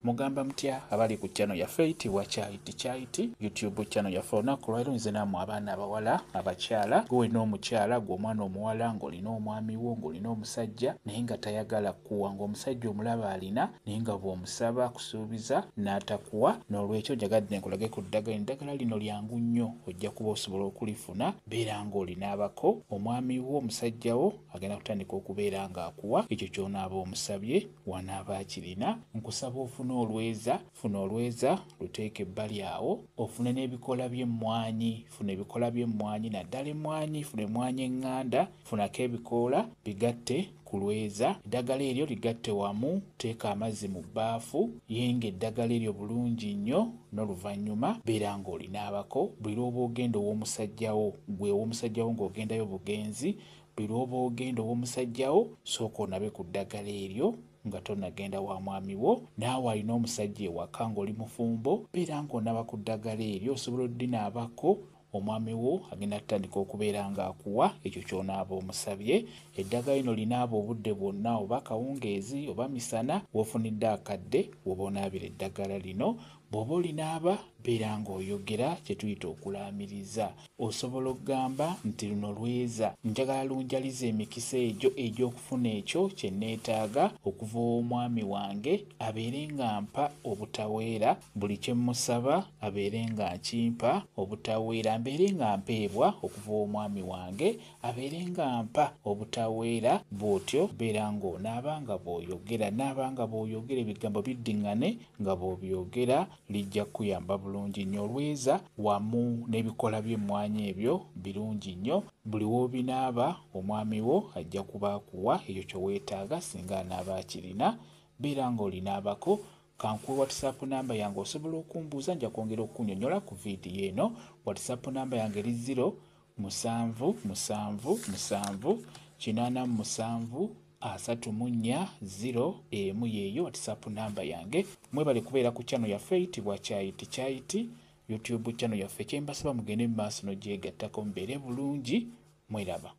mugamba mutya abali ku channel yaffe eyitibwa Kyayiti YouTube channel yaffe. Olunaku lwaleero nze nammwe abaana abawala abakyala, gwe n'omukyala gwe omwana omuwala ng'olina omwami wo ng'olina omusajja naye nga tayagala kuwa, ng'omusajja omulaba alina naye nga bw'omusaba kusuubiza n'atakuwa. N'olwekyo njagadde nkulage ku ddagala. Eddagala lino lyangu nnyo, ojja kuba osobola okulifuna beera ng'olinaabako omwami wo omusajja wo agenda kutandika okubeera ng'akuwa ekyo ky'onaaba omusabye wanaaba akirina. Nkusaba ofune olweza, funa olweza luteeke ebbali awo, ofune n'ebikola by'emmwanyi, funa ebikola by'emmwanyi, naddala emmwanyi, funa emmwanyi eŋŋanda, funako ebikoola bigatte ku lweza. Eddagala eryo ligatte wamu, teeka amazzi mu bbaafu, yenga eddagala eryo bulungi nnyo, n'oluvannyuma beera ng'olinaabako. Buli lw'oba ogenda ow'omusajja wo, gwe ow'omusajja wo ng'ogendayo bugenzi, buli lw'oba ogenda ow'omusajja wo sooka onabe ku ddagala eryo nga tonnagenda wa mwami wo. Naawe alina omusajja ewaka ng'oli mufumbo, beera ng'onaba ku ddagala eryo, osobola oddinaabako omwami wo agenda kutandika okubeera ng'akuwa ekyo ky'onaaba omusabye. Eddagala lino linaaba obudde bwonna, oba kawungeezi oba misana, w'ofunidde akadde w'oba onaabira eddagala lino. Bw'oba olinaaba beera ng'oyogera kye tuyita okulaamiriza. Osobola okugamba nti luno lweza njagala lunjaliza emikisa egyo egy'okufuna ekyo kye neetaaga okuva omwami wange, abeere nga mpa obutaweera, buli kye mmusaba abeere nga nkimpa obutaweera, mbeere nga mpeebwa okuva omwami wange, abeere nga mpa obutaweera. Bw'otyo beera ng'onaaba nga bw'oyogera, naaba nga bw'oyogera ebigambo biddiŋŋane nga bw'obyogera, lijja kuyamba bulungi nnyo. Olweza wamu n'ebikola by'emmwanyi ebyo birungi nnyo. Buli w'obinaaba omwami wo ajja kuba akuwa ekyo kye weetaaga singa anaaba akirina. Beera ng'olinaabako. Kankuwe WhatsApp namba yange, osobola okumbuuza, nja kwongera okunnyonnyola ku viidiyo eno. WhatsApp namba yange eri 07778840 yeeyo WhatsApp namba yange. Mwebale kubeera ku channel yaffe eyitibwa Kyayiti YouTube channel yaffe. Kye mbasaba mugende mu maaso n'ogyegattako mubeere bulungi. Mweraba.